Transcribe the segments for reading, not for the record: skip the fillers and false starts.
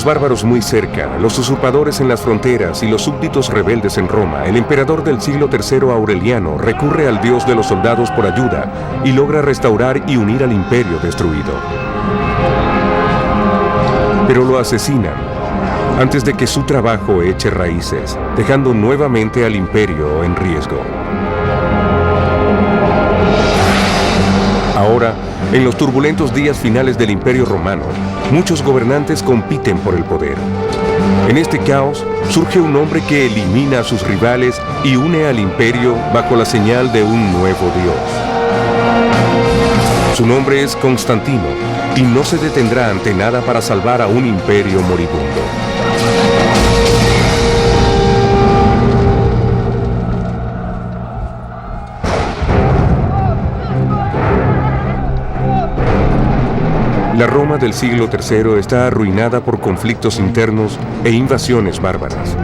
bárbaros muy cerca, los usurpadores en las fronteras y los súbditos rebeldes en Roma, el emperador del siglo III Aureliano recurre al dios de los soldados por ayuda y logra restaurar y unir al imperio destruido. Pero lo asesinan antes de que su trabajo eche raíces, dejando nuevamente al imperio en riesgo. Ahora, en los turbulentos días finales del Imperio Romano, muchos gobernantes compiten por el poder. En este caos, surge un hombre que elimina a sus rivales y une al imperio bajo la señal de un nuevo dios. Su nombre es Constantino, y no se detendrá ante nada para salvar a un imperio moribundo. La Roma del siglo III está arruinada por conflictos internos e invasiones bárbaras.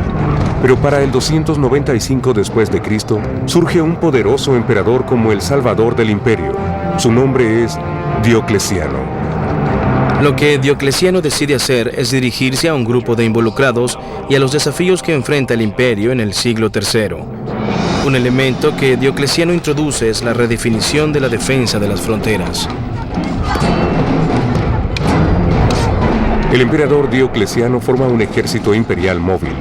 Pero para el 295 después de Cristo, surge un poderoso emperador como el salvador del imperio. Su nombre es Diocleciano. Lo que Diocleciano decide hacer es dirigirse a un grupo de involucrados y a los desafíos que enfrenta el imperio en el siglo III. Un elemento que Diocleciano introduce es la redefinición de la defensa de las fronteras. El emperador Diocleciano forma un ejército imperial móvil,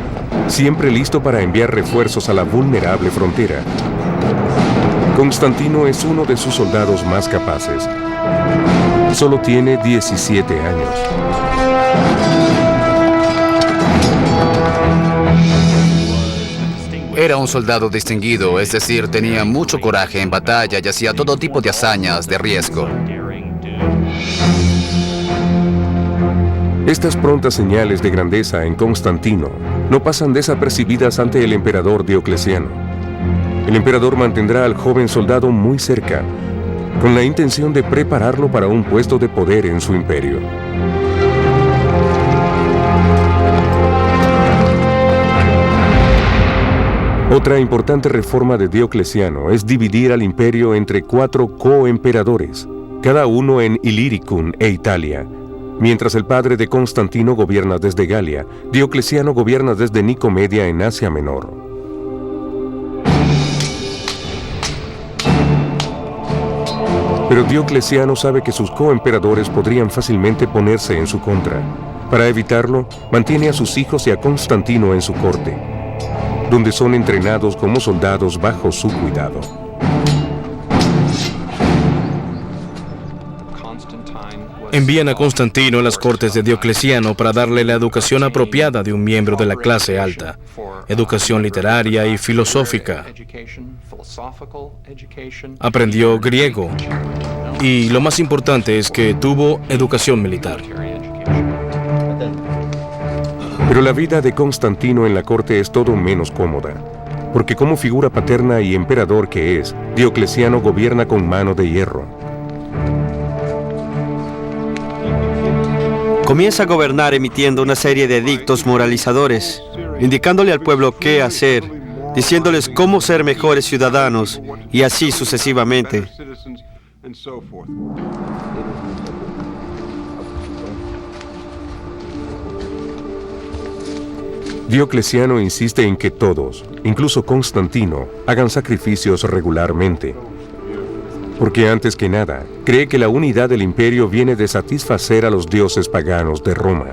siempre listo para enviar refuerzos a la vulnerable frontera. Constantino es uno de sus soldados más capaces. Solo tiene 17 años. Era un soldado distinguido, es decir, tenía mucho coraje en batalla y hacía todo tipo de hazañas de riesgo. Estas prontas señales de grandeza en Constantino no pasan desapercibidas ante el emperador Diocleciano. El emperador mantendrá al joven soldado muy cerca, con la intención de prepararlo para un puesto de poder en su imperio. Otra importante reforma de Diocleciano es dividir al imperio entre 4 coemperadores, cada uno en Illyricum e Italia. Mientras el padre de Constantino gobierna desde Galia, Diocleciano gobierna desde Nicomedia en Asia Menor. Pero Diocleciano sabe que sus coemperadores podrían fácilmente ponerse en su contra. Para evitarlo, mantiene a sus hijos y a Constantino en su corte, donde son entrenados como soldados bajo su cuidado. Envían a Constantino a las cortes de Diocleciano para darle la educación apropiada de un miembro de la clase alta, educación literaria y filosófica. Aprendió griego y lo más importante es que tuvo educación militar. Pero la vida de Constantino en la corte es todo menos cómoda, porque como figura paterna y emperador que es, Diocleciano gobierna con mano de hierro. Comienza a gobernar emitiendo una serie de edictos moralizadores, indicándole al pueblo qué hacer, diciéndoles cómo ser mejores ciudadanos, y así sucesivamente. Diocleciano insiste en que todos, incluso Constantino, hagan sacrificios regularmente. Porque antes que nada, cree que la unidad del imperio viene de satisfacer a los dioses paganos de Roma.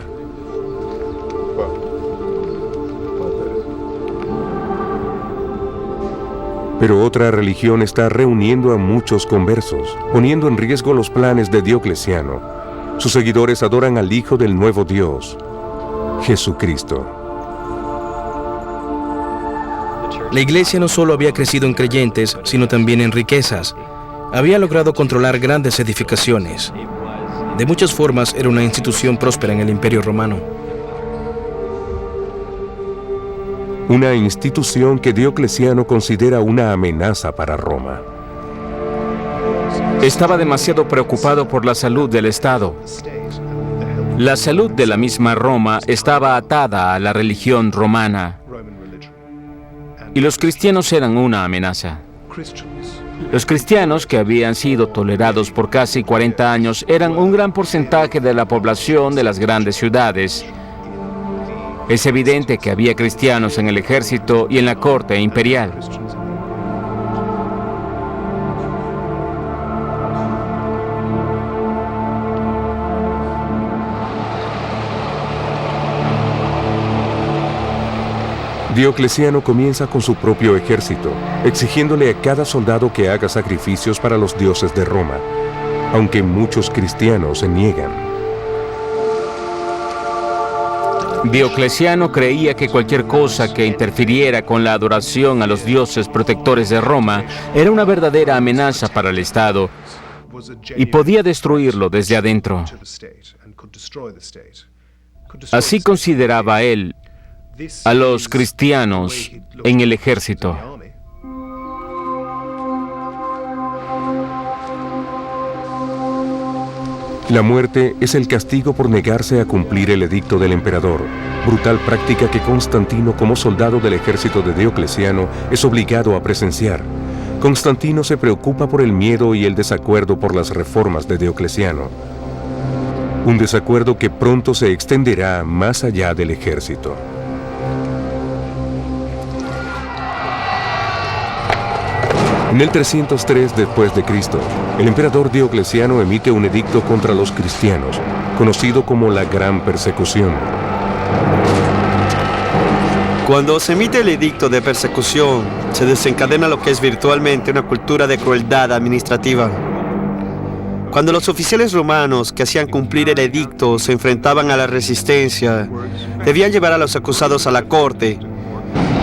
Pero otra religión está reuniendo a muchos conversos, poniendo en riesgo los planes de Diocleciano. Sus seguidores adoran al Hijo del nuevo Dios, Jesucristo. La iglesia no solo había crecido en creyentes, sino también en riquezas. Había logrado controlar grandes edificaciones. De muchas formas era una institución próspera en el Imperio Romano. Una institución que Diocleciano considera una amenaza para Roma. Estaba demasiado preocupado por la salud del Estado. La salud de la misma Roma estaba atada a la religión romana. Y los cristianos eran una amenaza. Los cristianos, que habían sido tolerados por casi 40 años, eran un gran porcentaje de la población de las grandes ciudades. Es evidente que había cristianos en el ejército y en la corte imperial. Diocleciano comienza con su propio ejército, exigiéndole a cada soldado que haga sacrificios para los dioses de Roma, aunque muchos cristianos se niegan. Diocleciano creía que cualquier cosa que interfiriera con la adoración a los dioses protectores de Roma era una verdadera amenaza para el Estado y podía destruirlo desde adentro. Así consideraba él a los cristianos en el ejército. La muerte es el castigo por negarse a cumplir el edicto del emperador, brutal práctica que Constantino, como soldado del ejército de Diocleciano, es obligado a presenciar. Constantino se preocupa por el miedo y el desacuerdo por las reformas de Diocleciano. Un desacuerdo que pronto se extenderá más allá del ejército. En el 303 después de Cristo, el emperador Diocleciano emite un edicto contra los cristianos, conocido como la Gran Persecución. Cuando se emite el edicto de persecución, se desencadena lo que es virtualmente una cultura de crueldad administrativa. Cuando los oficiales romanos que hacían cumplir el edicto se enfrentaban a la resistencia, debían llevar a los acusados a la corte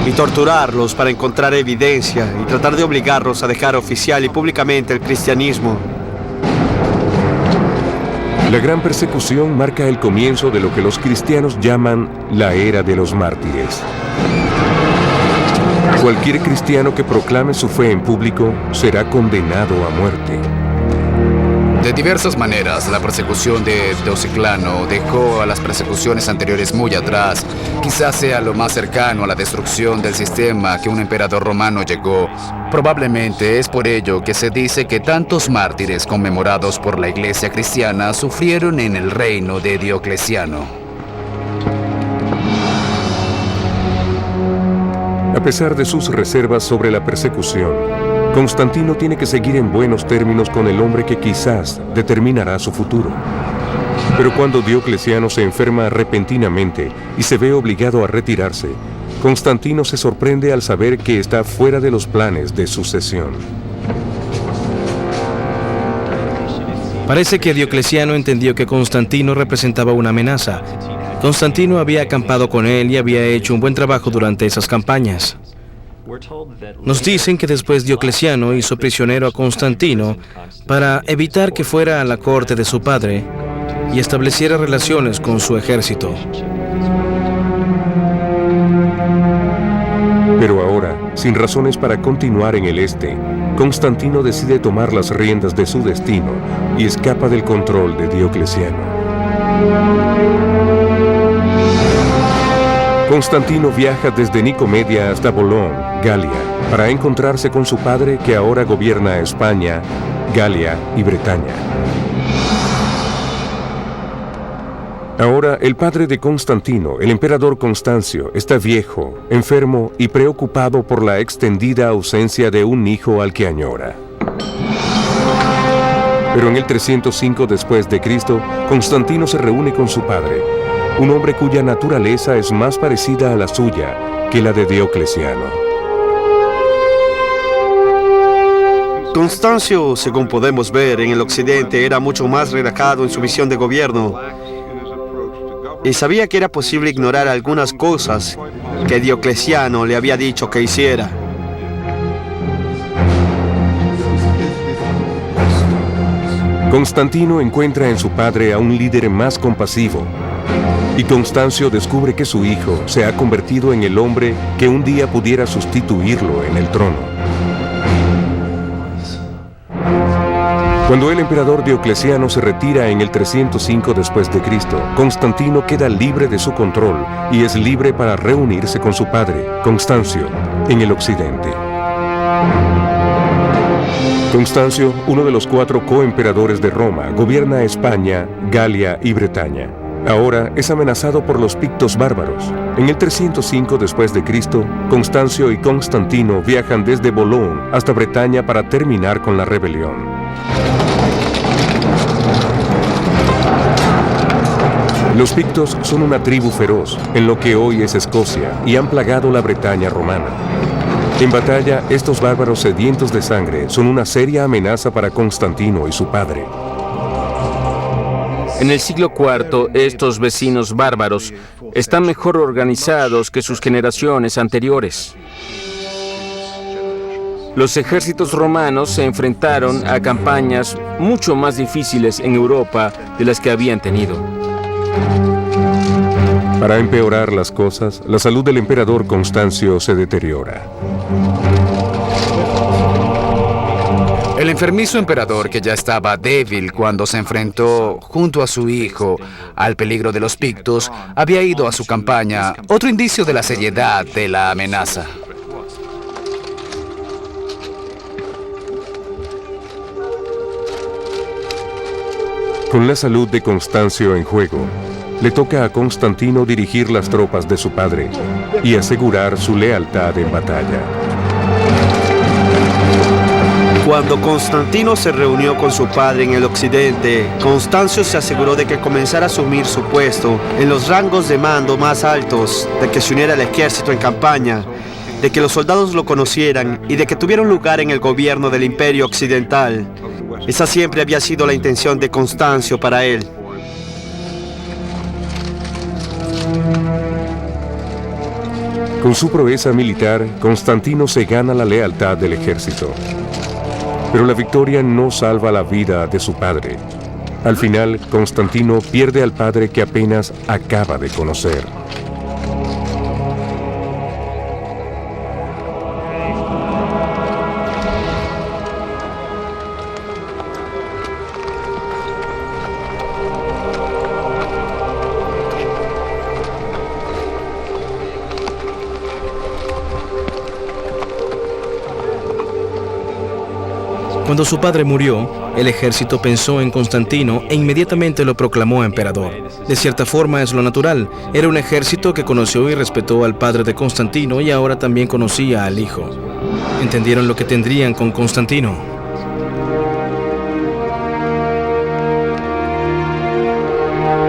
y torturarlos para encontrar evidencia y tratar de obligarlos a dejar oficial y públicamente el cristianismo. La Gran Persecución marca el comienzo de lo que los cristianos llaman la era de los mártires. Cualquier cristiano que proclame su fe en público será condenado a muerte. De diversas maneras, la persecución de Diocleciano dejó a las persecuciones anteriores muy atrás. Quizás sea lo más cercano a la destrucción del sistema que un emperador romano llegó. Probablemente es por ello que se dice que tantos mártires conmemorados por la Iglesia cristiana sufrieron en el reino de Diocleciano. A pesar de sus reservas sobre la persecución, Constantino tiene que seguir en buenos términos con el hombre que quizás determinará su futuro. Pero cuando Diocleciano se enferma repentinamente y se ve obligado a retirarse, Constantino se sorprende al saber que está fuera de los planes de sucesión. Parece que Diocleciano entendió que Constantino representaba una amenaza. Constantino había acampado con él y había hecho un buen trabajo durante esas campañas. Nos dicen que después Diocleciano hizo prisionero a Constantino para evitar que fuera a la corte de su padre y estableciera relaciones con su ejército. Pero ahora, sin razones para continuar en el este, Constantino decide tomar las riendas de su destino y escapa del control de Diocleciano. Constantino viaja desde Nicomedia hasta Boulogne, Galia, para encontrarse con su padre que ahora gobierna España, Galia y Bretaña. Ahora, el padre de Constantino, el emperador Constancio, está viejo, enfermo y preocupado por la extendida ausencia de un hijo al que añora. Pero en el 305 después de Cristo, Constantino se reúne con su padre, un hombre cuya naturaleza es más parecida a la suya que la de Diocleciano. Constancio, según podemos ver en el occidente, era mucho más relajado en su visión de gobierno y sabía que era posible ignorar algunas cosas que Diocleciano le había dicho que hiciera. Constantino encuentra en su padre a un líder más compasivo, y Constancio descubre que su hijo se ha convertido en el hombre que un día pudiera sustituirlo en el trono. Cuando el emperador Diocleciano se retira en el 305 después de Cristo, Constantino queda libre de su control y es libre para reunirse con su padre, Constancio, en el occidente. Constancio, uno de los 4 coemperadores de Roma, gobierna España, Galia y Bretaña. Ahora es amenazado por los pictos bárbaros. En el 305 después de Cristo, Constancio y Constantino viajan desde Boulogne hasta Bretaña para terminar con la rebelión. Los pictos son una tribu feroz en lo que hoy es Escocia y han plagado la Bretaña romana. En batalla, estos bárbaros sedientos de sangre son una seria amenaza para Constantino y su padre. En el siglo IV, estos vecinos bárbaros están mejor organizados que sus generaciones anteriores. Los ejércitos romanos se enfrentaron a campañas mucho más difíciles en Europa de las que habían tenido. Para empeorar las cosas, la salud del emperador Constancio se deteriora. El enfermizo emperador, que ya estaba débil cuando se enfrentó junto a su hijo al peligro de los pictos, había ido a su campaña, otro indicio de la seriedad de la amenaza. Con la salud de Constancio en juego, le toca a Constantino dirigir las tropas de su padre y asegurar su lealtad en batalla. Cuando Constantino se reunió con su padre en el occidente, Constancio se aseguró de que comenzara a asumir su puesto en los rangos de mando más altos, de que se uniera al ejército en campaña, de que los soldados lo conocieran y de que tuviera un lugar en el gobierno del Imperio Occidental. Esa siempre había sido la intención de Constancio para él. Con su proeza militar, Constantino se gana la lealtad del ejército. Pero la victoria no salva la vida de su padre. Al final, Constantino pierde al padre que apenas acaba de conocer. Cuando su padre murió, el ejército pensó en Constantino e inmediatamente lo proclamó emperador. De cierta forma es lo natural. Era un ejército que conoció y respetó al padre de Constantino y ahora también conocía al hijo. Entendieron lo que tendrían con Constantino.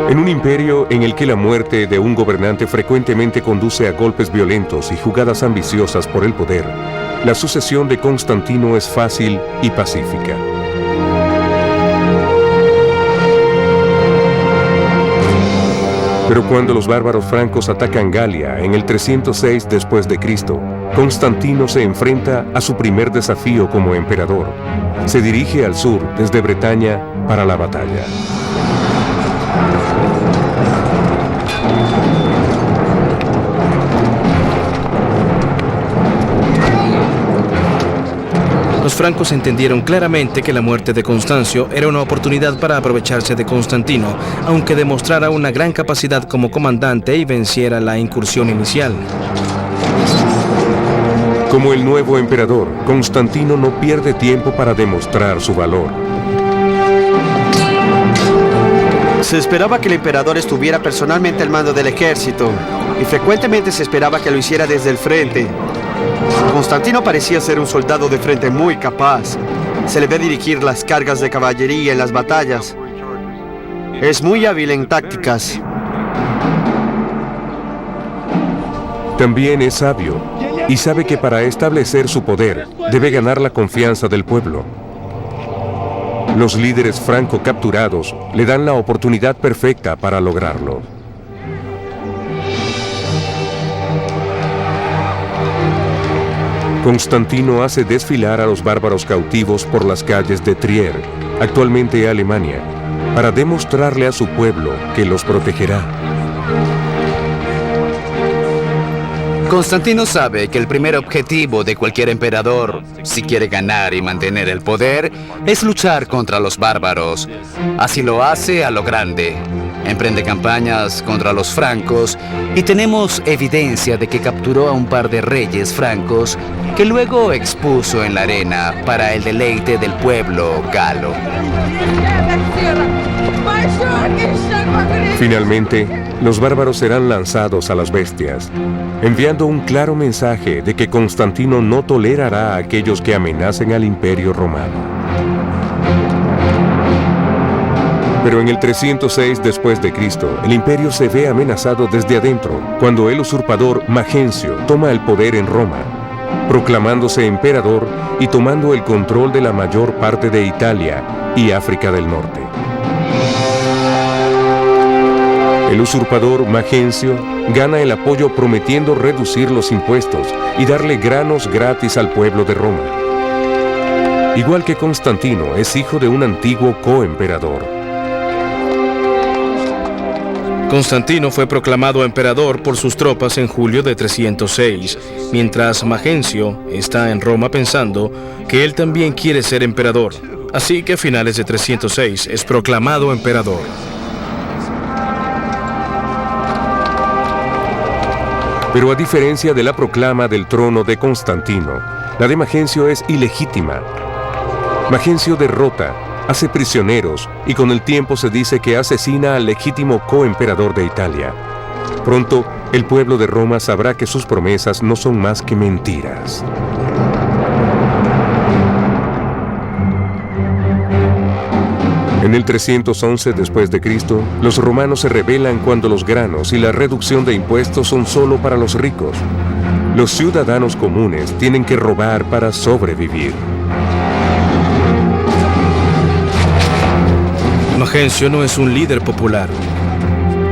En un imperio en el que la muerte de un gobernante frecuentemente conduce a golpes violentos y jugadas ambiciosas por el poder, la sucesión de Constantino es fácil y pacífica. Pero cuando los bárbaros francos atacan Galia en el 306 después de Cristo, Constantino se enfrenta a su primer desafío como emperador. Se dirige al sur desde Bretaña para la batalla. Los francos entendieron claramente que la muerte de Constancio era una oportunidad para aprovecharse de Constantino, aunque demostrara una gran capacidad como comandante y venciera la incursión inicial. Como el nuevo emperador, Constantino no pierde tiempo para demostrar su valor. Se esperaba que el emperador estuviera personalmente al mando del ejército, y frecuentemente se esperaba que lo hiciera desde el frente. Constantino parecía ser un soldado de frente muy capaz. Se le ve dirigir las cargas de caballería en las batallas. Es muy hábil en tácticas. También es sabio y sabe que para establecer su poder debe ganar la confianza del pueblo. Los líderes franco capturados le dan la oportunidad perfecta para lograrlo. Constantino hace desfilar a los bárbaros cautivos por las calles de Trier, actualmente Alemania, para demostrarle a su pueblo que los protegerá. Constantino sabe que el primer objetivo de cualquier emperador, si quiere ganar y mantener el poder, es luchar contra los bárbaros. Así lo hace a lo grande. Emprende campañas contra los francos y tenemos evidencia de que capturó a un par de reyes francos que luego expuso en la arena para el deleite del pueblo galo. Finalmente, los bárbaros serán lanzados a las bestias, enviando un claro mensaje de que Constantino no tolerará a aquellos que amenacen al Imperio Romano. Pero en el 306 después de Cristo, el imperio se ve amenazado desde adentro, cuando el usurpador Magencio toma el poder en Roma, proclamándose emperador y tomando el control de la mayor parte de Italia y África del Norte. El usurpador Magencio gana el apoyo prometiendo reducir los impuestos y darle granos gratis al pueblo de Roma. Igual que Constantino, es hijo de un antiguo coemperador. Constantino fue proclamado emperador por sus tropas en julio de 306, mientras Magencio está en Roma pensando que él también quiere ser emperador. Así que a finales de 306 es proclamado emperador. Pero a diferencia de la proclama del trono de Constantino, la de Magencio es ilegítima. Magencio derrota, hace prisioneros y con el tiempo se dice que asesina al legítimo coemperador de Italia. Pronto, el pueblo de Roma sabrá que sus promesas no son más que mentiras. En el 311 después de Cristo, los romanos se rebelan cuando los granos y la reducción de impuestos son solo para los ricos. Los ciudadanos comunes tienen que robar para sobrevivir. Magencio no es un líder popular.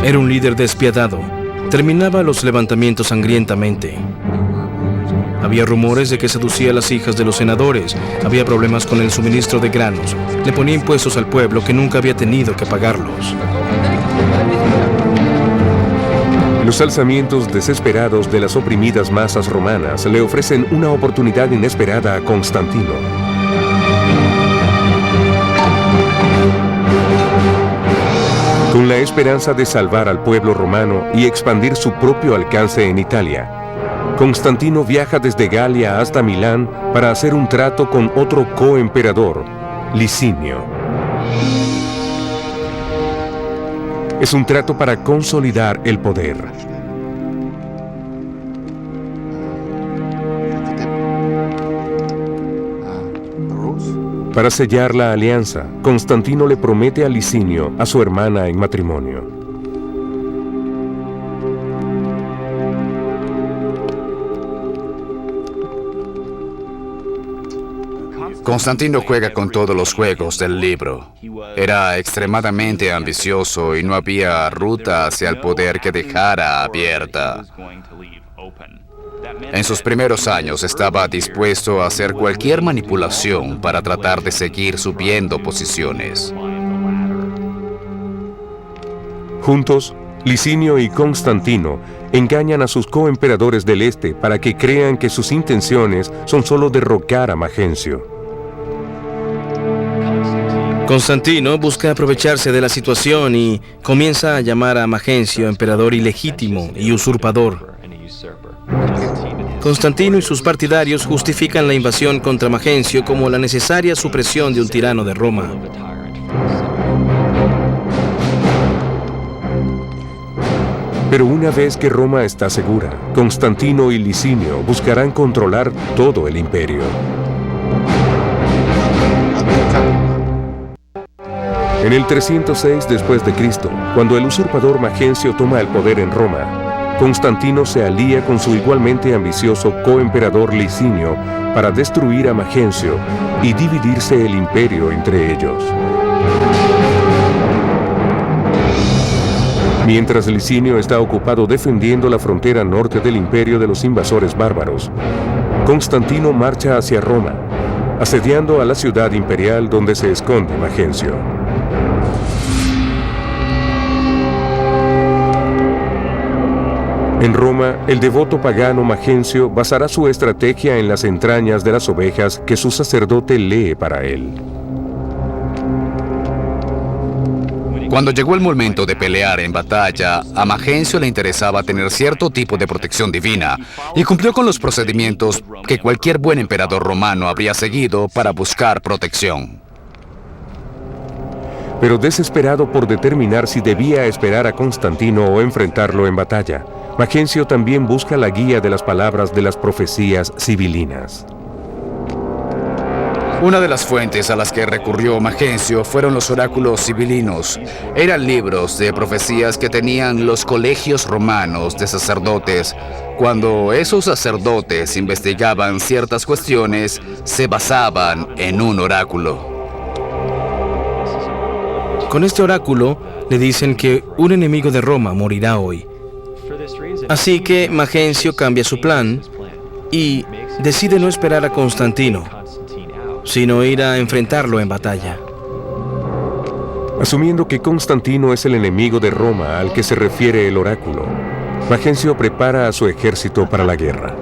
Era un líder despiadado. Terminaba los levantamientos sangrientamente. Había rumores de que seducía a las hijas de los senadores. Había problemas con el suministro de granos. Le ponía impuestos al pueblo que nunca había tenido que pagarlos. Los alzamientos desesperados de las oprimidas masas romanas le ofrecen una oportunidad inesperada a Constantino. Con la esperanza de salvar al pueblo romano y expandir su propio alcance en Italia, Constantino viaja desde Galia hasta Milán para hacer un trato con otro coemperador, Licinio. Es un trato para consolidar el poder. Para sellar la alianza, Constantino le promete a Licinio a su hermana en matrimonio. Constantino juega con todos los juegos del libro. Era extremadamente ambicioso y no había ruta hacia el poder que dejara abierta. En sus primeros años estaba dispuesto a hacer cualquier manipulación para tratar de seguir subiendo posiciones. Juntos, Licinio y Constantino engañan a sus coemperadores del este para que crean que sus intenciones son solo derrocar a Magencio. Constantino busca aprovecharse de la situación y comienza a llamar a Magencio emperador ilegítimo y usurpador. Constantino y sus partidarios justifican la invasión contra Magencio como la necesaria supresión de un tirano de Roma. Pero una vez que Roma está segura, Constantino y Licinio buscarán controlar todo el imperio. En el 306 después de Cristo, cuando el usurpador Magencio toma el poder en Roma, Constantino se alía con su igualmente ambicioso coemperador Licinio para destruir a Magencio y dividirse el imperio entre ellos. Mientras Licinio está ocupado defendiendo la frontera norte del imperio de los invasores bárbaros, Constantino marcha hacia Roma, asediando a la ciudad imperial donde se esconde Magencio. En Roma, el devoto pagano Magencio basará su estrategia en las entrañas de las ovejas que su sacerdote lee para él. Cuando llegó el momento de pelear en batalla, a Magencio le interesaba tener cierto tipo de protección divina y cumplió con los procedimientos que cualquier buen emperador romano habría seguido para buscar protección. pero desesperado por determinar si debía esperar a Constantino o enfrentarlo en batalla, Magencio también busca la guía de las palabras de las profecías sibilinas. Una de las fuentes a las que recurrió Magencio fueron los oráculos sibilinos. Eran libros de profecías que tenían los colegios romanos de sacerdotes. Cuando esos sacerdotes investigaban ciertas cuestiones, se basaban en un oráculo. Con este oráculo le dicen que un enemigo de Roma morirá hoy. Así que Magencio cambia su plan y decide no esperar a Constantino, sino ir a enfrentarlo en batalla. Asumiendo que Constantino es el enemigo de Roma al que se refiere el oráculo, Magencio prepara a su ejército para la guerra.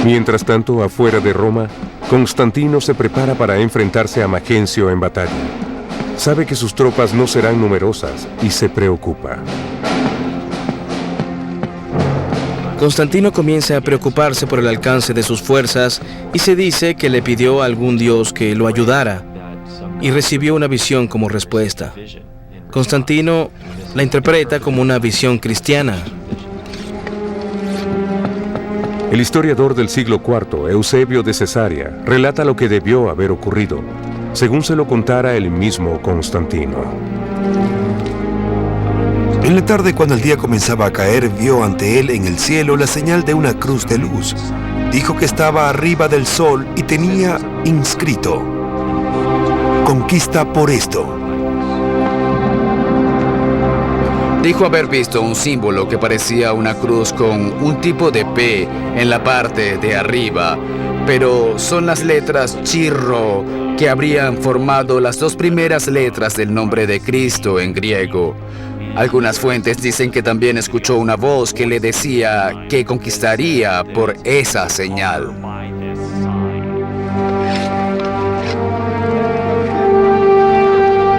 Mientras tanto, afuera de Roma, Constantino se prepara para enfrentarse a Magencio en batalla. Sabe que sus tropas no serán numerosas y se preocupa. Constantino comienza a preocuparse por el alcance de sus fuerzas y se dice que le pidió a algún dios que lo ayudara y recibió una visión como respuesta. Constantino la interpreta como una visión cristiana. El historiador del siglo IV, Eusebio de Cesarea, relata lo que debió haber ocurrido, según se lo contara el mismo Constantino. En la tarde, cuando el día comenzaba a caer, vio ante él en el cielo la señal de una cruz de luz. Dijo que estaba arriba del sol y tenía inscrito: "Conquista por esto". Dijo haber visto un símbolo que parecía una cruz con un tipo de P en la parte de arriba, pero son las letras Chi-Rho que habrían formado las dos primeras letras del nombre de Cristo en griego. Algunas fuentes dicen que también escuchó una voz que le decía que conquistaría por esa señal.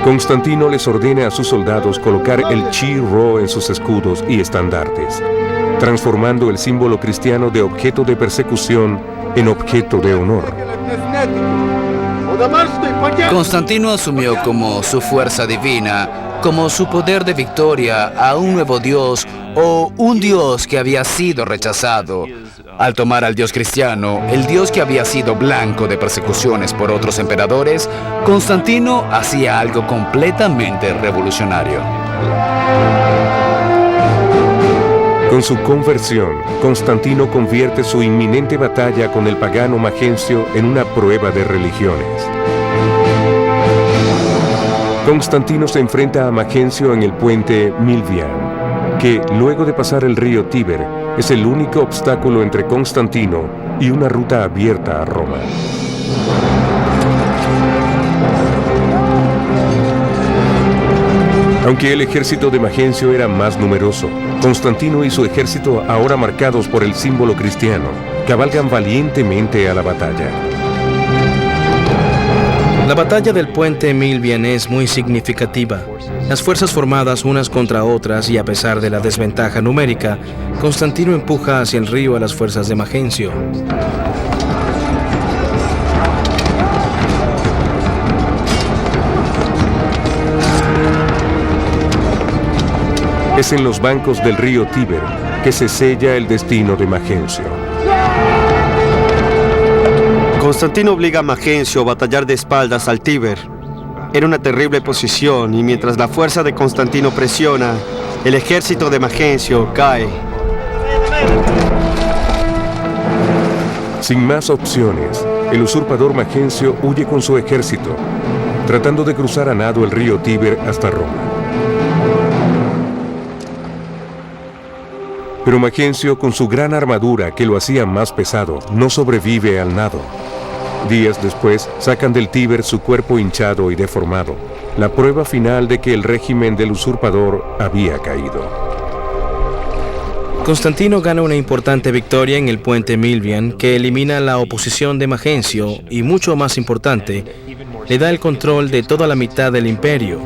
Constantino les ordena a sus soldados colocar el Chi-Rho en sus escudos y estandartes, transformando el símbolo cristiano de objeto de persecución en objeto de honor. Constantino asumió como su fuerza divina, como su poder de victoria a un nuevo dios o un dios que había sido rechazado. Al tomar al dios cristiano, el dios que había sido blanco de persecuciones por otros emperadores, Constantino hacía algo completamente revolucionario. Con su conversión, Constantino convierte su inminente batalla con el pagano Magencio en una prueba de religiones. Constantino se enfrenta a Magencio en el puente Milvian, que, luego de pasar el río Tíber, es el único obstáculo entre Constantino y una ruta abierta a Roma. Aunque el ejército de Magencio era más numeroso, Constantino y su ejército, ahora marcados por el símbolo cristiano, cabalgan valientemente a la batalla. La batalla del puente Milvian es muy significativa. Las fuerzas formadas unas contra otras y a pesar de la desventaja numérica, Constantino empuja hacia el río a las fuerzas de Magencio. Es en los bancos del río Tíber que se sella el destino de Magencio. Constantino obliga a Magencio a batallar de espaldas al Tíber. Era una terrible posición y mientras la fuerza de Constantino presiona, el ejército de Magencio cae. Sin más opciones, el usurpador Magencio huye con su ejército, tratando de cruzar a nado el río Tíber hasta Roma. Pero Magencio, con su gran armadura que lo hacía más pesado, no sobrevive al nado. Días después, sacan del Tíber su cuerpo hinchado y deformado, la prueba final de que el régimen del usurpador había caído. Constantino gana una importante victoria en el puente Milvian que elimina la oposición de Magencio y, mucho más importante, le da el control de toda la mitad del imperio,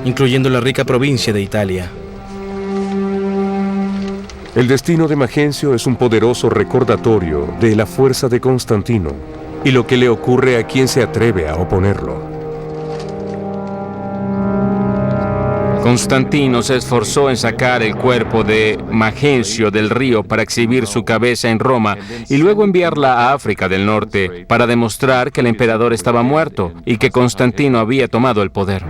incluyendo la rica provincia de Italia. El destino de Magencio es un poderoso recordatorio de la fuerza de Constantino y lo que le ocurre a quien se atreve a oponerlo. Constantino se esforzó en sacar el cuerpo de Magencio del río para exhibir su cabeza en Roma y luego enviarla a África del Norte para demostrar que el emperador estaba muerto y que Constantino había tomado el poder.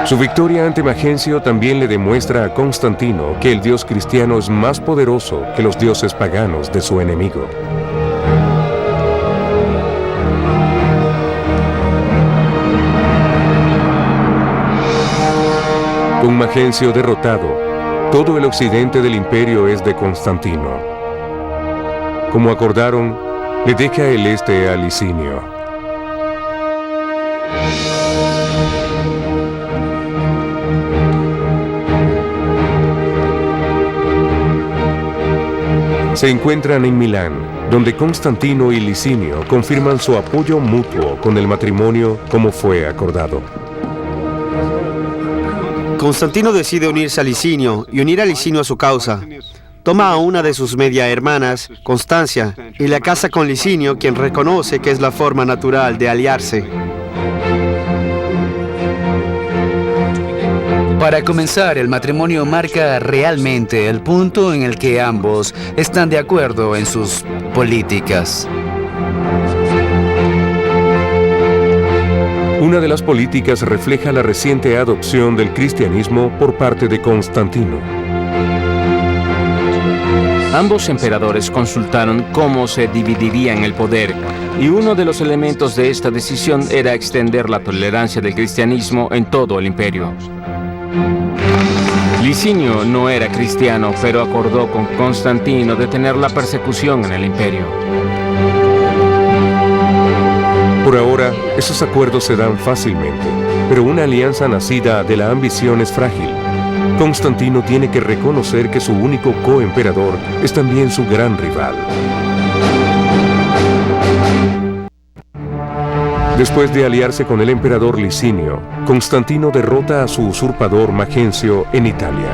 Su victoria ante Magencio también le demuestra a Constantino que el dios cristiano es más poderoso que los dioses paganos de su enemigo. Con Magencio derrotado, todo el occidente del imperio es de Constantino. Como acordaron, le deja el este a Licinio. Se encuentran en Milán, donde Constantino y Licinio confirman su apoyo mutuo con el matrimonio como fue acordado. Constantino decide unirse a Licinio y unir a Licinio a su causa. Toma a una de sus media hermanas, Constancia, y la casa con Licinio, quien reconoce que es la forma natural de aliarse. Para comenzar, el matrimonio marca realmente el punto en el que ambos están de acuerdo en sus políticas. Una de las políticas refleja la reciente adopción del cristianismo por parte de Constantino. Ambos emperadores consultaron cómo se dividirían el poder, y uno de los elementos de esta decisión era extender la tolerancia del cristianismo en todo el imperio. Licinio no era cristiano, pero acordó con Constantino detener la persecución en el imperio. Por ahora, esos acuerdos se dan fácilmente, pero una alianza nacida de la ambición es frágil. Constantino tiene que reconocer que su único coemperador es también su gran rival. Después de aliarse con el emperador Licinio, Constantino derrota a su usurpador Magencio en Italia.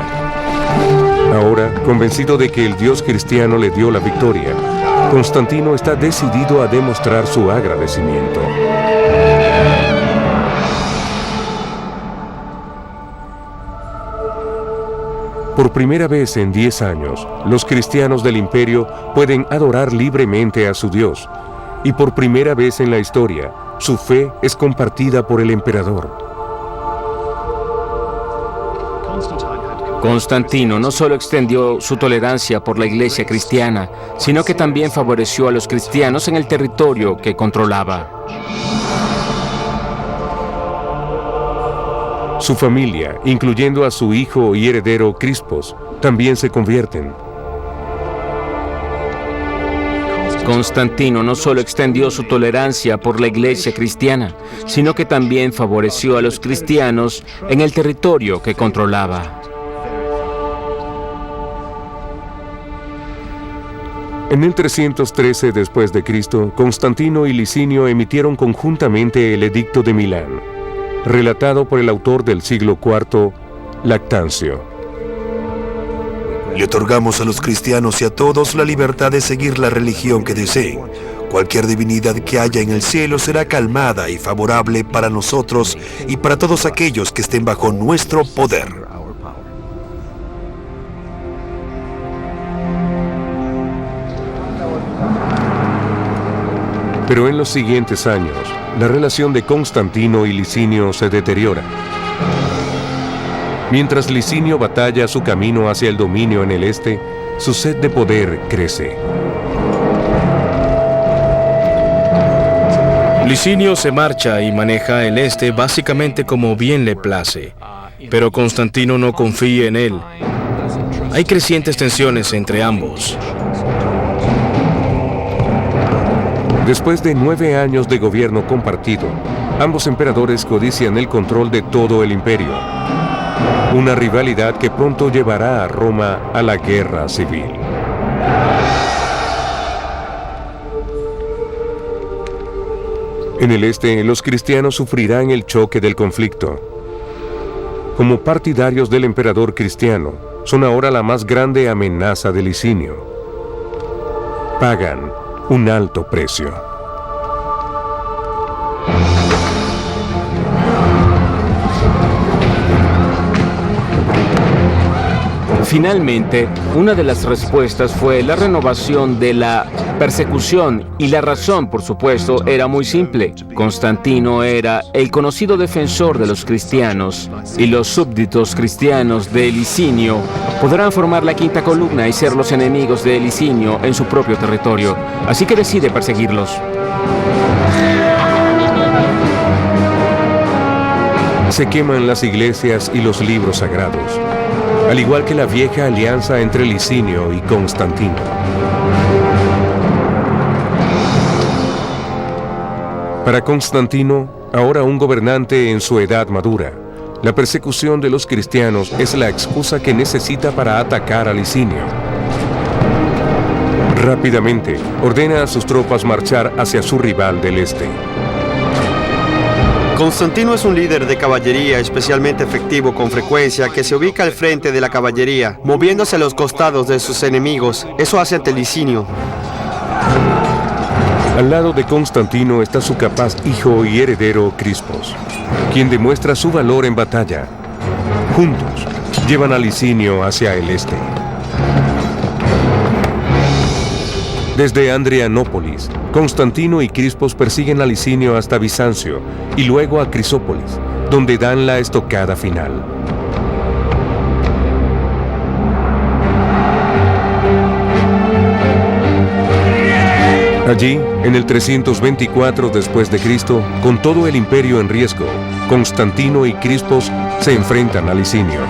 Ahora, convencido de que el dios cristiano le dio la victoria, Constantino está decidido a demostrar su agradecimiento. Por primera vez en 10 años, los cristianos del imperio pueden adorar libremente a su Dios, y por primera vez en la historia, su fe es compartida por el emperador. Constantino no solo extendió su tolerancia por la iglesia cristiana, sino que también favoreció a los cristianos en el territorio que controlaba. Su familia, incluyendo a su hijo y heredero Crispos, también se convierten. Constantino no solo extendió su tolerancia por la iglesia cristiana, sino que también favoreció a los cristianos en el territorio que controlaba. En el 313 después de Cristo, Constantino y Licinio emitieron conjuntamente el Edicto de Milán, relatado por el autor del siglo IV, Lactancio. Le otorgamos a los cristianos y a todos la libertad de seguir la religión que deseen. Cualquier divinidad que haya en el cielo será calmada y favorable para nosotros y para todos aquellos que estén bajo nuestro poder. Pero en los siguientes años, la relación de Constantino y Licinio se deteriora. Mientras Licinio batalla su camino hacia el dominio en el este, su sed de poder crece. Licinio se marcha y maneja el este básicamente como bien le place, pero Constantino no confía en él. Hay crecientes tensiones entre ambos. Después de 9 años de gobierno compartido, ambos emperadores codician el control de todo el imperio. Una rivalidad que pronto llevará a Roma a la guerra civil. En el este, los cristianos sufrirán el choque del conflicto. Como partidarios del emperador cristiano, son ahora la más grande amenaza de Licinio. Pagan un alto precio. Finalmente, una de las respuestas fue la renovación de la persecución, y la razón, por supuesto, era muy simple. Constantino era el conocido defensor de los cristianos, y los súbditos cristianos de Licinio podrán formar la quinta columna y ser los enemigos de Licinio en su propio territorio, así que decide perseguirlos. Se queman las iglesias y los libros sagrados, al igual que la vieja alianza entre Licinio y Constantino. Para Constantino, ahora un gobernante en su edad madura, la persecución de los cristianos es la excusa que necesita para atacar a Licinio. Rápidamente, ordena a sus tropas marchar hacia su rival del este. Constantino es un líder de caballería especialmente efectivo con frecuencia que se ubica al frente de la caballería, moviéndose a los costados de sus enemigos. Eso hace ante Licinio. Al lado de Constantino está su capaz hijo y heredero Crispos, quien demuestra su valor en batalla. Juntos, llevan a Licinio hacia el este. Desde Adrianópolis, Constantino y Crispos persiguen a Licinio hasta Bizancio y luego a Crisópolis, donde dan la estocada final. Allí, en el 324 después de Cristo, con todo el imperio en riesgo, Constantino y Crispos se enfrentan a Licinio.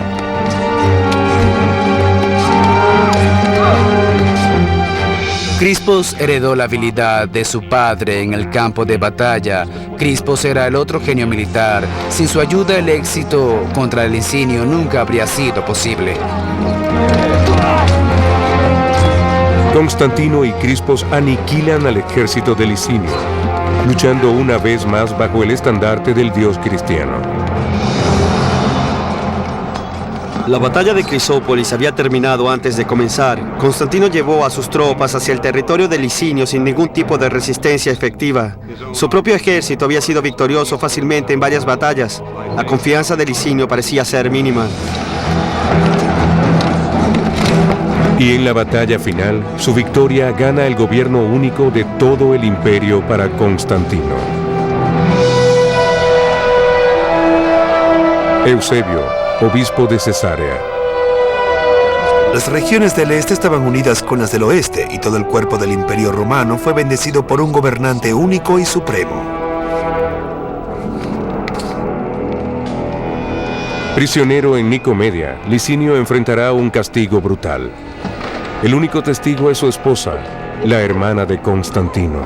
Crispos heredó la habilidad de su padre en el campo de batalla. Crispos era el otro genio militar. Sin su ayuda, el éxito contra Licinio nunca habría sido posible. Constantino y Crispos aniquilan al ejército de Licinio, luchando una vez más bajo el estandarte del dios cristiano. La batalla de Crisópolis había terminado antes de comenzar. Constantino llevó a sus tropas hacia el territorio de Licinio sin ningún tipo de resistencia efectiva. Su propio ejército había sido victorioso fácilmente en varias batallas. La confianza de Licinio parecía ser mínima. Y en la batalla final, su victoria gana el gobierno único de todo el imperio para Constantino. Eusebio, obispo de Cesarea. Las regiones del este estaban unidas con las del oeste y todo el cuerpo del Imperio Romano fue bendecido por un gobernante único y supremo. Prisionero en Nicomedia, Licinio enfrentará un castigo brutal. El único testigo es su esposa, la hermana de Constantino.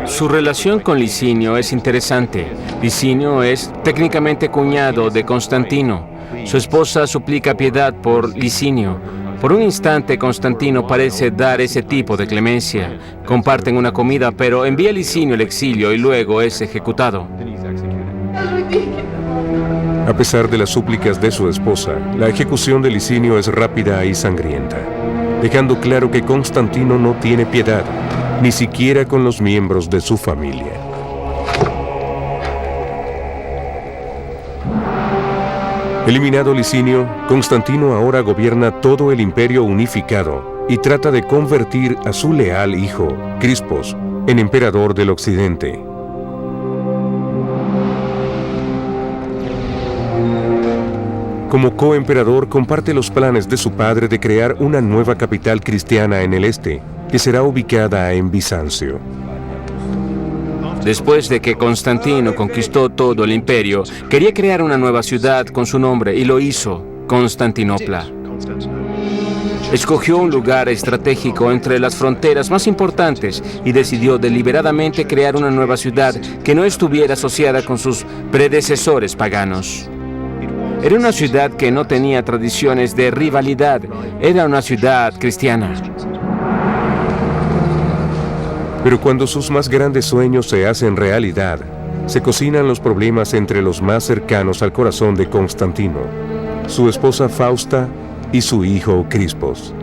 Su relación con Licinio es interesante. Licinio es técnicamente cuñado de Constantino. Su esposa suplica piedad por Licinio. Por un instante, Constantino parece dar ese tipo de clemencia. Comparten una comida, pero envía a Licinio al exilio y luego es ejecutado. A pesar de las súplicas de su esposa, la ejecución de Licinio es rápida y sangrienta, dejando claro que Constantino no tiene piedad, ni siquiera con los miembros de su familia. Eliminado Licinio, Constantino ahora gobierna todo el imperio unificado y trata de convertir a su leal hijo, Crispos, en emperador del occidente. Como coemperador, comparte los planes de su padre de crear una nueva capital cristiana en el este, que será ubicada en Bizancio. Después de que Constantino conquistó todo el imperio, quería crear una nueva ciudad con su nombre y lo hizo, Constantinopla. Escogió un lugar estratégico entre las fronteras más importantes y decidió deliberadamente crear una nueva ciudad que no estuviera asociada con sus predecesores paganos. Era una ciudad que no tenía tradiciones de rivalidad, era una ciudad cristiana. Pero cuando sus más grandes sueños se hacen realidad, se cocinan los problemas entre los más cercanos al corazón de Constantino, su esposa Fausta y su hijo Crispos.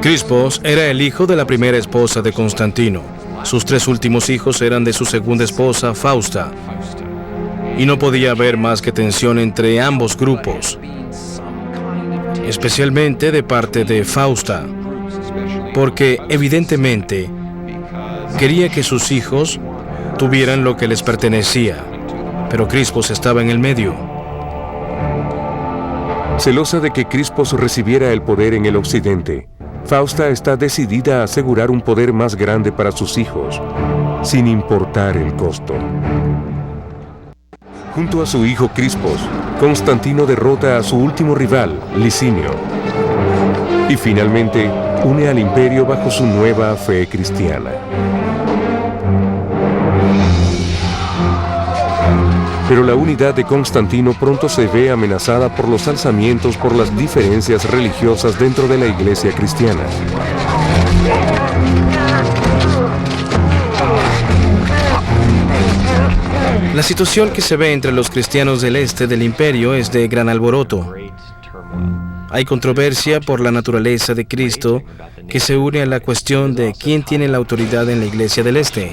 Crispos era el hijo de la primera esposa de Constantino. Sus 3 últimos hijos eran de su segunda esposa, Fausta. Y no podía haber más que tensión entre ambos grupos, especialmente de parte de Fausta, porque evidentemente quería que sus hijos tuvieran lo que les pertenecía, pero Crispos estaba en el medio. Celosa de que Crispos recibiera el poder en el occidente, Fausta está decidida a asegurar un poder más grande para sus hijos, sin importar el costo. Junto a su hijo Crispos, Constantino derrota a su último rival, Licinio, y finalmente une al imperio bajo su nueva fe cristiana. Pero la unidad de Constantino pronto se ve amenazada por los alzamientos por las diferencias religiosas dentro de la iglesia cristiana. La situación que se ve entre los cristianos del este del imperio es de gran alboroto. Hay controversia por la naturaleza de Cristo que se une a la cuestión de quién tiene la autoridad en la iglesia del este.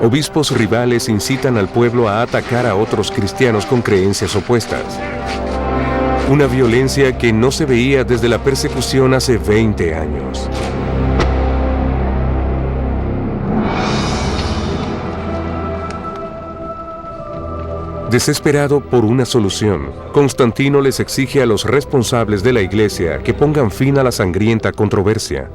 Obispos rivales incitan al pueblo a atacar a otros cristianos con creencias opuestas. Una violencia que no se veía desde la persecución hace 20 años. Desesperado por una solución, Constantino les exige a los responsables de la iglesia que pongan fin a la sangrienta controversia.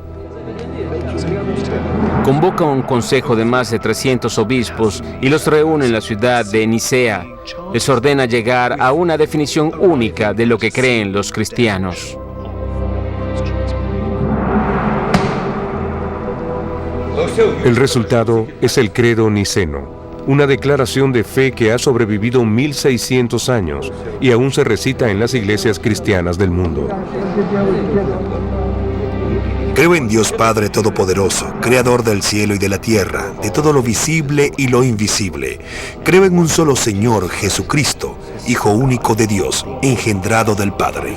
Convoca un consejo de más de 300 obispos y los reúne en la ciudad de Nicea. Les ordena llegar a una definición única de lo que creen los cristianos. El resultado es el Credo Niceno, una declaración de fe que ha sobrevivido 1600 años y aún se recita en las iglesias cristianas del mundo. Creo en Dios Padre Todopoderoso, Creador del cielo y de la tierra, de todo lo visible y lo invisible. Creo en un solo Señor, Jesucristo, Hijo único de Dios, engendrado del Padre.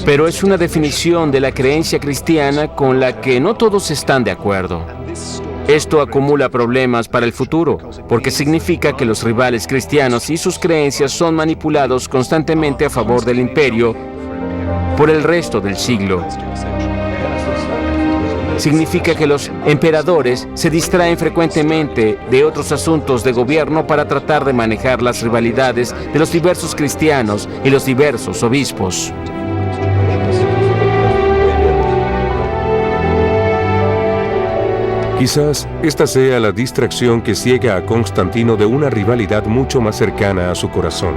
Pero es una definición de la creencia cristiana con la que no todos están de acuerdo. Esto acumula problemas para el futuro, porque significa que los rivales cristianos y sus creencias son manipulados constantemente a favor del imperio por el resto del siglo. Significa que los emperadores se distraen frecuentemente de otros asuntos de gobierno para tratar de manejar las rivalidades de los diversos cristianos y los diversos obispos. Quizás esta sea la distracción que ciega a Constantino de una rivalidad mucho más cercana a su corazón.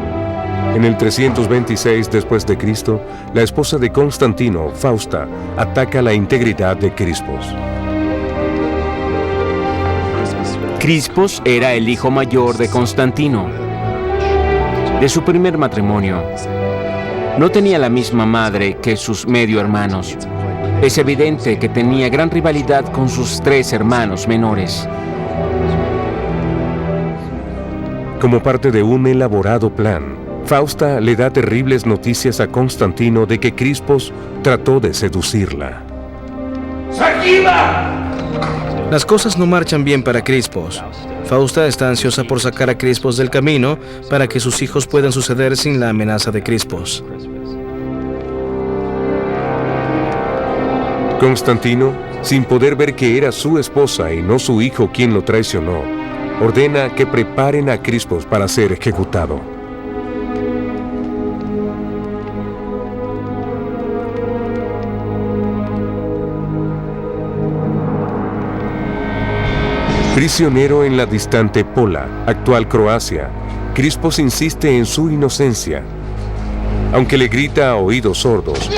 En el 326 después de Cristo, la esposa de Constantino, Fausta, ataca la integridad de Crispos. Crispos era el hijo mayor de Constantino, de su primer matrimonio. No tenía la misma madre que sus medio hermanos. Es evidente que tenía gran rivalidad con sus 3 hermanos menores. Como parte de un elaborado plan, Fausta le da terribles noticias a Constantino de que Crispos trató de seducirla. Las cosas no marchan bien para Crispos. Fausta está ansiosa por sacar a Crispos del camino para que sus hijos puedan suceder sin la amenaza de Crispos. Constantino, sin poder ver que era su esposa y no su hijo quien lo traicionó, ordena que preparen a Crispos para ser ejecutado. Prisionero en la distante Pola, actual Croacia, Crispos insiste en su inocencia. Aunque le grita a oídos sordos,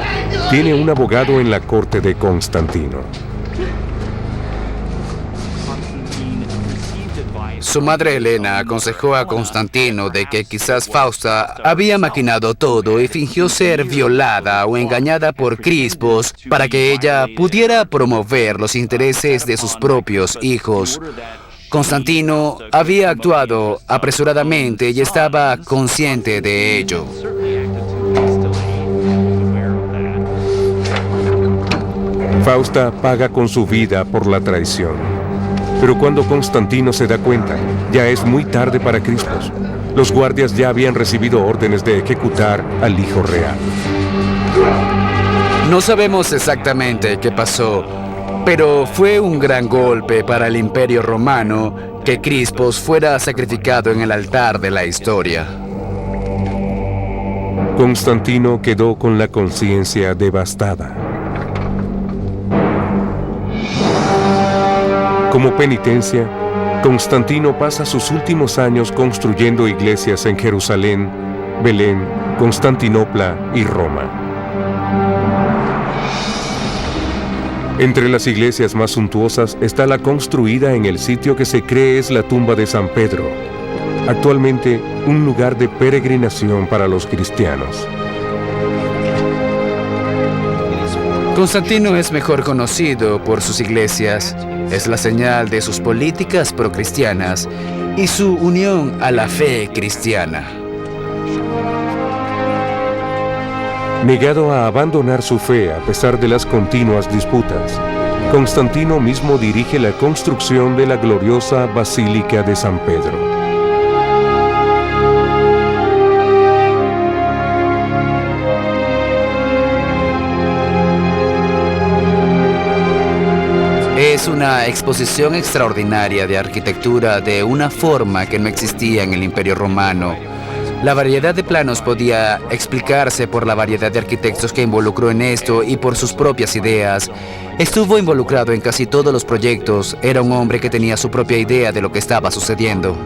tiene un abogado en la corte de Constantino. Su madre Helena aconsejó a Constantino de que quizás Fausta había maquinado todo y fingió ser violada o engañada por Crispos para que ella pudiera promover los intereses de sus propios hijos. Constantino había actuado apresuradamente y estaba consciente de ello. Fausta paga con su vida por la traición. Pero cuando Constantino se da cuenta, ya es muy tarde para Crispos. Los guardias ya habían recibido órdenes de ejecutar al hijo real. No sabemos exactamente qué pasó, pero fue un gran golpe para el Imperio Romano que Crispos fuera sacrificado en el altar de la historia. Constantino quedó con la conciencia devastada. Como penitencia, Constantino pasa sus últimos años construyendo iglesias en Jerusalén, Belén, Constantinopla y Roma. Entre las iglesias más suntuosas está la construida en el sitio que se cree es la tumba de San Pedro, actualmente un lugar de peregrinación para los cristianos. Constantino es mejor conocido por sus iglesias. Es la señal de sus políticas procristianas y su unión a la fe cristiana. Negado a abandonar su fe a pesar de las continuas disputas, Constantino mismo dirige la construcción de la gloriosa Basílica de San Pedro. Es una exposición extraordinaria de arquitectura de una forma que no existía en el Imperio Romano. La variedad de planos podía explicarse por la variedad de arquitectos que involucró en esto y por sus propias ideas. Estuvo involucrado en casi todos los proyectos. Era un hombre que tenía su propia idea de lo que estaba sucediendo.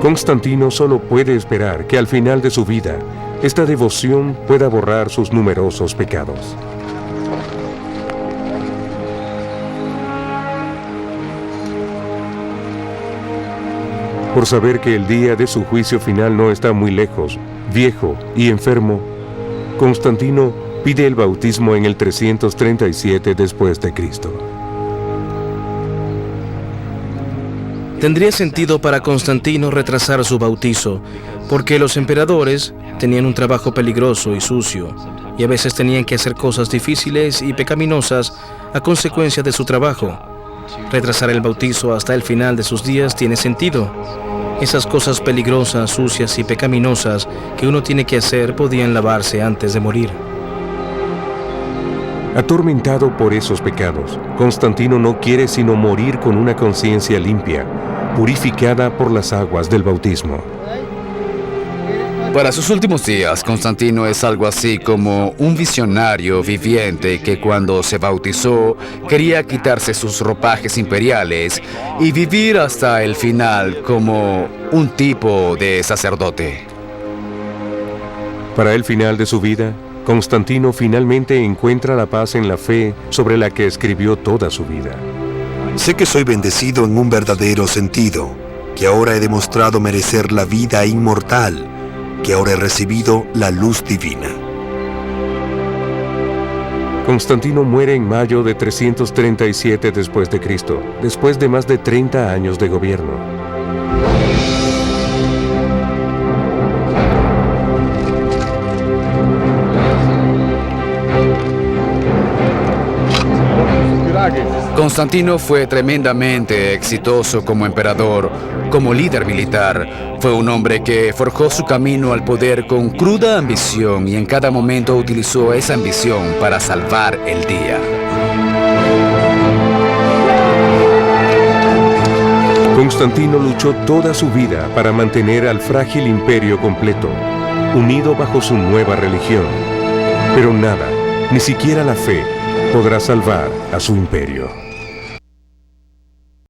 Constantino solo puede esperar que al final de su vida, esta devoción pueda borrar sus numerosos pecados. Por saber que el día de su juicio final no está muy lejos, viejo y enfermo, Constantino pide el bautismo en el 337 después de Cristo. Tendría sentido para Constantino retrasar su bautizo, porque los emperadores tenían un trabajo peligroso y sucio, y a veces tenían que hacer cosas difíciles y pecaminosas a consecuencia de su trabajo. Retrasar el bautizo hasta el final de sus días tiene sentido. Esas cosas peligrosas, sucias y pecaminosas que uno tiene que hacer podían lavarse antes de morir. Atormentado por esos pecados, Constantino no quiere sino morir con una conciencia limpia, purificada por las aguas del bautismo. Para sus últimos días, Constantino es algo así como un visionario viviente que cuando se bautizó quería quitarse sus ropajes imperiales y vivir hasta el final como un tipo de sacerdote. Para el final de su vida, Constantino finalmente encuentra la paz en la fe sobre la que escribió toda su vida. Sé que soy bendecido en un verdadero sentido, que ahora he demostrado merecer la vida inmortal, que ahora he recibido la luz divina. Constantino muere en mayo de 337 después de Cristo, después de más de 30 años de gobierno. Constantino fue tremendamente exitoso como emperador, como líder militar. Fue un hombre que forjó su camino al poder con cruda ambición y en cada momento utilizó esa ambición para salvar el día. Constantino luchó toda su vida para mantener al frágil imperio completo, unido bajo su nueva religión. Pero nada, ni siquiera la fe, podrá salvar a su imperio.